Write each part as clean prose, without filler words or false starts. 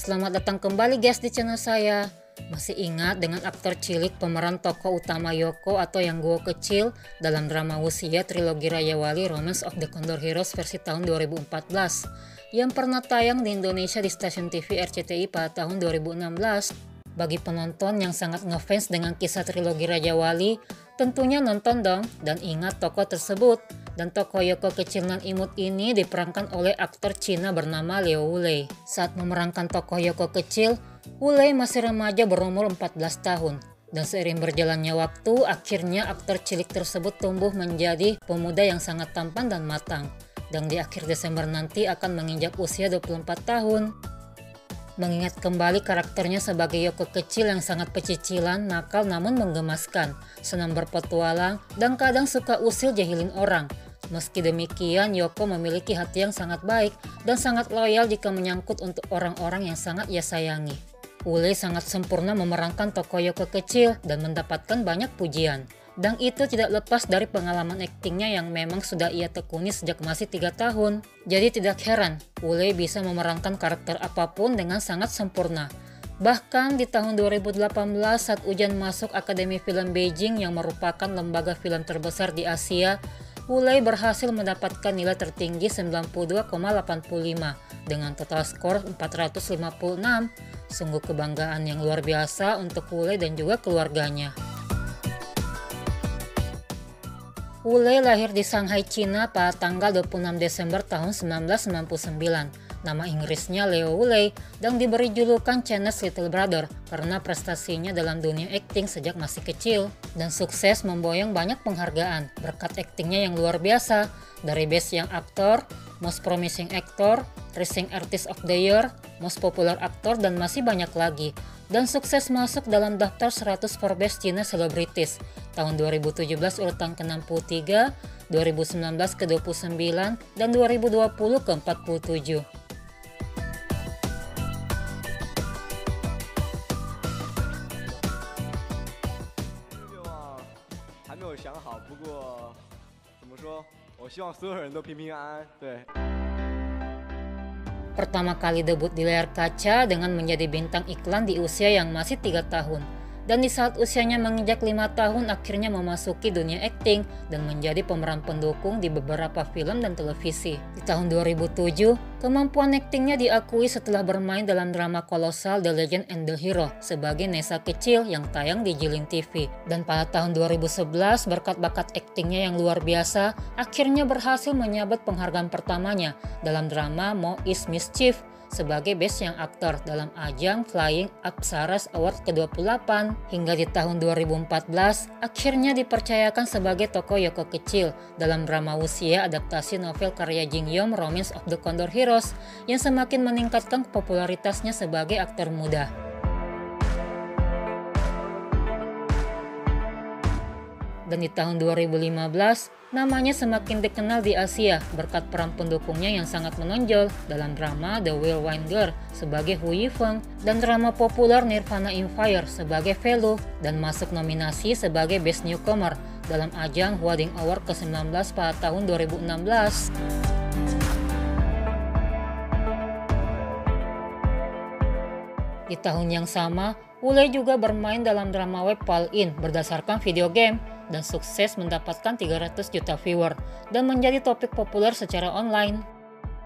Selamat datang kembali guys di channel saya. Masih ingat dengan aktor cilik pemeran tokoh utama Yoko atau yang gue kecil dalam drama wuxia trilogi Raya Wali Romance of the Condor Heroes versi tahun 2014 yang pernah tayang di Indonesia di stasiun TV RCTI pada tahun 2016. Bagi penonton yang sangat ngefans dengan kisah trilogi Raja Wali, tentunya nonton dong dan ingat tokoh tersebut. Dan tokoh Yoko kecil nan imut ini diperankan oleh aktor Cina bernama Leo Wulei. Saat memerankan tokoh Yoko kecil, Wulei masih remaja berumur 14 tahun. Dan seiring berjalannya waktu, akhirnya aktor cilik tersebut tumbuh menjadi pemuda yang sangat tampan dan matang. Dan di akhir Desember nanti akan menginjak usia 24 tahun. Mengingat kembali karakternya sebagai Yoko kecil yang sangat pecicilan, nakal namun menggemaskan, senang berpetualang, dan kadang suka usil jahilin orang. Meski demikian, Yoko memiliki hati yang sangat baik dan sangat loyal jika menyangkut untuk orang-orang yang sangat ia sayangi. Wulei sangat sempurna memerankan tokoh Yoko kecil dan mendapatkan banyak pujian. Dan itu tidak lepas dari pengalaman aktingnya yang memang sudah ia tekuni sejak masih 3 tahun. Jadi tidak heran, Wulei bisa memerankan karakter apapun dengan sangat sempurna. Bahkan di tahun 2018 saat Ujan masuk Akademi Film Beijing yang merupakan lembaga film terbesar di Asia, Wulei berhasil mendapatkan nilai tertinggi 92,85 dengan total skor 456. Sungguh kebanggaan yang luar biasa untuk Wulei dan juga keluarganya. Wulei lahir di Shanghai, Cina pada tanggal 26 Desember tahun 1999. Nama Inggrisnya Leo Wulei dan diberi julukan Chinese Little Brother karena prestasinya dalam dunia akting sejak masih kecil dan sukses memboyong banyak penghargaan berkat aktingnya yang luar biasa dari Best Young Actor, Most Promising Actor, Rising Artist of the Year, Most Popular Actor dan masih banyak lagi. Dan sukses masuk dalam daftar 100 Forbes China Celebrities tahun 2017 urutan ke-63, 2019 ke-29, dan 2020 ke-47. 还没有想好，不过怎么说，我希望所有人都平平安安。对。 Pertama kali debut di layar kaca dengan menjadi bintang iklan di usia yang masih 3 tahun. Dan di saat usianya menginjak 5 tahun akhirnya memasuki dunia akting dan menjadi pemeran pendukung di beberapa film dan televisi. Di tahun 2007, kemampuan aktingnya diakui setelah bermain dalam drama kolosal The Legend and the Hero sebagai Nessa kecil yang tayang di Jiling TV. Dan pada tahun 2011, berkat bakat aktingnya yang luar biasa, akhirnya berhasil menyabet penghargaan pertamanya dalam drama Mo is Mischief sebagai Best Young Actor dalam ajang Flying Apsaras Award ke-28. Hingga di tahun 2014, akhirnya dipercayakan sebagai tokoh Yoko kecil dalam drama wuxia adaptasi novel karya Jin Yong Romance of the Condor Heroes yang semakin meningkatkan popularitasnya sebagai aktor muda. Dan di tahun 2015, namanya semakin dikenal di Asia berkat peran pendukungnya yang sangat menonjol dalam drama The Whirlwind Girl sebagai Hu Yifeng dan drama populer Nirvana in Fire sebagai Velu dan masuk nominasi sebagai Best Newcomer dalam ajang Huading Award ke-19 pada tahun 2016. Di tahun yang sama, Wulei juga bermain dalam drama web Fall-In berdasarkan video game dan sukses mendapatkan 300 juta viewer dan menjadi topik populer secara online.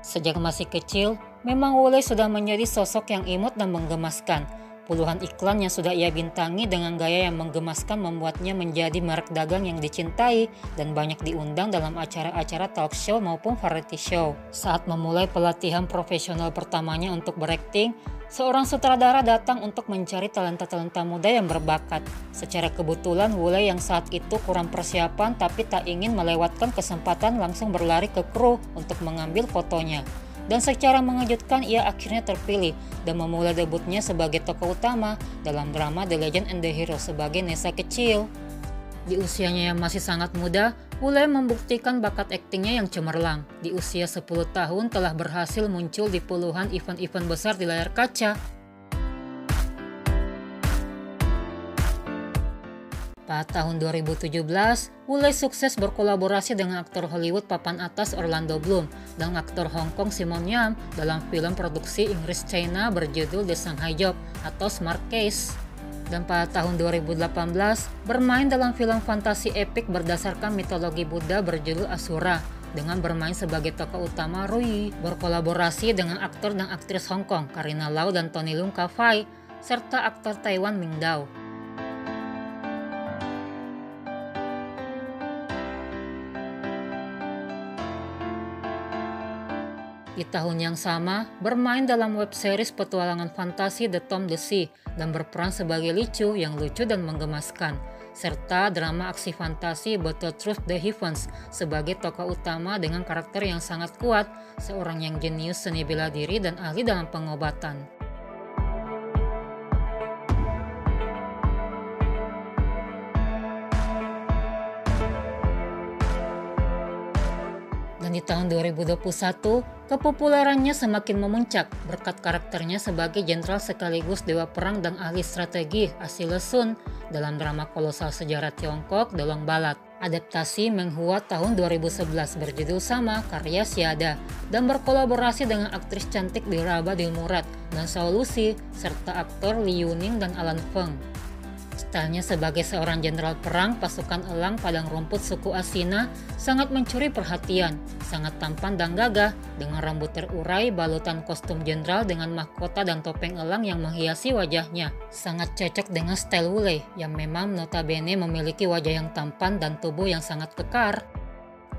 Sejak masih kecil, memang Wulei sudah menjadi sosok yang imut dan menggemaskan. Puluhan iklan yang sudah ia bintangi dengan gaya yang menggemaskan membuatnya menjadi merek dagang yang dicintai dan banyak diundang dalam acara-acara talk show maupun variety show. Saat memulai pelatihan profesional pertamanya untuk berakting, seorang sutradara datang untuk mencari talenta-talenta muda yang berbakat. Secara kebetulan Wulei yang saat itu kurang persiapan tapi tak ingin melewatkan kesempatan langsung berlari ke kru untuk mengambil fotonya. Dan secara mengejutkan ia akhirnya terpilih dan memulai debutnya sebagai tokoh utama dalam drama The Legend and the Hero sebagai Nessa kecil. Di usianya yang masih sangat muda, Wulei membuktikan bakat aktingnya yang cemerlang. Di usia 10 tahun telah berhasil muncul di puluhan event-event besar di layar kaca. Pada tahun 2017, Wule sukses berkolaborasi dengan aktor Hollywood papan atas Orlando Bloom dan aktor Hong Kong Simon Yam dalam film produksi Inggris China berjudul The Shanghai Job atau Smart Case. Dan pada tahun 2018, bermain dalam film fantasi epik berdasarkan mitologi Buddha berjudul Asura dengan bermain sebagai tokoh utama Rui, berkolaborasi dengan aktor dan aktris Hong Kong Carina Lau dan Tony Leung Ka-fai, serta aktor Taiwan Ming Dao. Di tahun yang sama, bermain dalam web series petualangan fantasi The Tom the Sea dan berperan sebagai Li Chu yang lucu dan menggemaskan, serta drama aksi fantasi Battle Truth the Heavens sebagai tokoh utama dengan karakter yang sangat kuat, seorang yang jenius seni bela diri dan ahli dalam pengobatan. Dan di tahun 2021, kepopulerannya semakin memuncak berkat karakternya sebagai jenderal sekaligus dewa perang dan ahli strategi Achilles Sun dalam drama kolosal sejarah Tiongkok The Long Ballad. Adaptasi Menghua tahun 2011 berjudul sama karya Siada dan berkolaborasi dengan aktris cantik Diraba Dilmurad dan Saul Lucy serta aktor Li Yuning dan Alan Feng. Stylenya sebagai seorang jenderal perang pasukan elang padang rumput suku Asina sangat mencuri perhatian, sangat tampan dan gagah dengan rambut terurai, balutan kostum jenderal dengan mahkota dan topeng elang yang menghiasi wajahnya. Sangat cocok dengan style Wule yang memang notabene memiliki wajah yang tampan dan tubuh yang sangat kekar.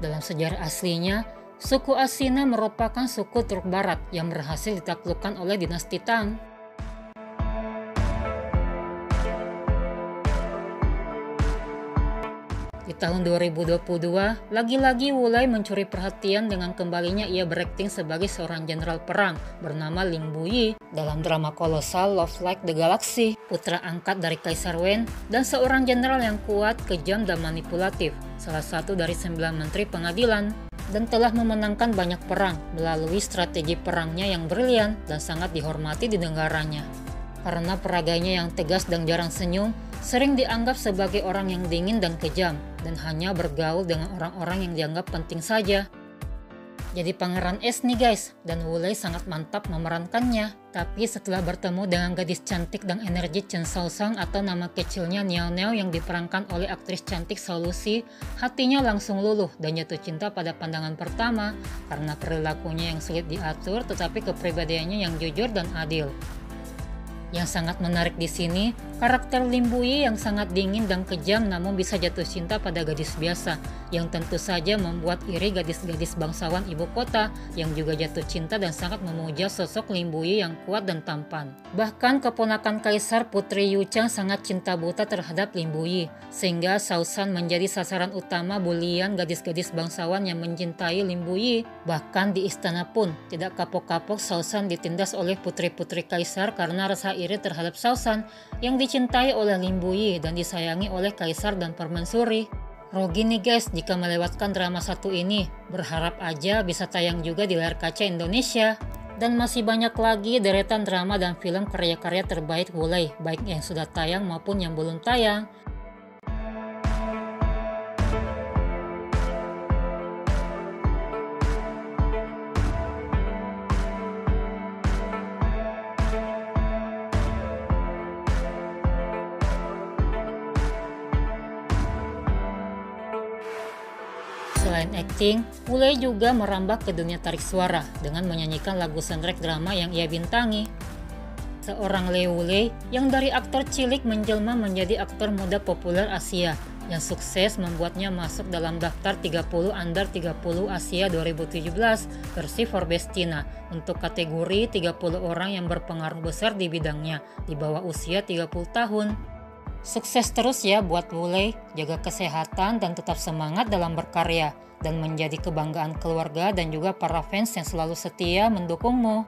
Dalam sejarah aslinya, suku Asina merupakan suku Turk Barat yang berhasil ditaklukkan oleh dinasti Tang. Di tahun 2022, lagi-lagi Wulai mencuri perhatian dengan kembalinya ia berakting sebagai seorang jenderal perang bernama Ling Buyi dalam drama kolosal Love Like the Galaxy, putra angkat dari Kaisar Wen dan seorang jenderal yang kuat, kejam dan manipulatif, salah satu dari 9 menteri pengadilan, dan telah memenangkan banyak perang melalui strategi perangnya yang brilian dan sangat dihormati di negaranya. Karena peraganya yang tegas dan jarang senyum, sering dianggap sebagai orang yang dingin dan kejam, dan hanya bergaul dengan orang-orang yang dianggap penting saja. Jadi pangeran es nih guys, dan Wulai sangat mantap memerankannya. Tapi setelah bertemu dengan gadis cantik dan energi Chen Shaoshang atau nama kecilnya Niao Niao yang diperankan oleh aktris cantik Saul Lucy, hatinya langsung luluh dan jatuh cinta pada pandangan pertama karena perilakunya yang sulit diatur tetapi kepribadiannya yang jujur dan adil. Yang sangat menarik di sini, karakter Lim Buyi yang sangat dingin dan kejam namun bisa jatuh cinta pada gadis biasa, yang tentu saja membuat iri gadis-gadis bangsawan ibu kota yang juga jatuh cinta dan sangat memuja sosok Lim Buyi yang kuat dan tampan. Bahkan keponakan Kaisar Putri Yu Chang sangat cinta buta terhadap Lim Buyi, sehingga Shaoshang menjadi sasaran utama bulian gadis-gadis bangsawan yang mencintai Lim Buyi. Bahkan di istana pun, tidak kapok-kapok Shaoshang ditindas oleh putri-putri Kaisar karena rasa iri terhadap Shaoshang yang dicintai oleh Lim Buyi dan disayangi oleh Kaisar dan Permaisuri. Rugi nih guys jika melewatkan drama satu ini, berharap aja bisa tayang juga di layar kaca Indonesia. Dan masih banyak lagi deretan drama dan film karya-karya terbaik Wulai, baik yang sudah tayang maupun yang belum tayang. Selain akting, Wulai juga merambah ke dunia tarik suara dengan menyanyikan lagu soundtrack drama yang ia bintangi. Seorang Lei Wulai yang dari aktor cilik menjelma menjadi aktor muda populer Asia yang sukses membuatnya masuk dalam daftar 30 Under 30 Asia 2017 versi Forbes China untuk kategori 30 orang yang berpengaruh besar di bidangnya di bawah usia 30 tahun. Sukses terus ya buat Wulai, jaga kesehatan dan tetap semangat dalam berkarya dan menjadi kebanggaan keluarga dan juga para fans yang selalu setia mendukungmu.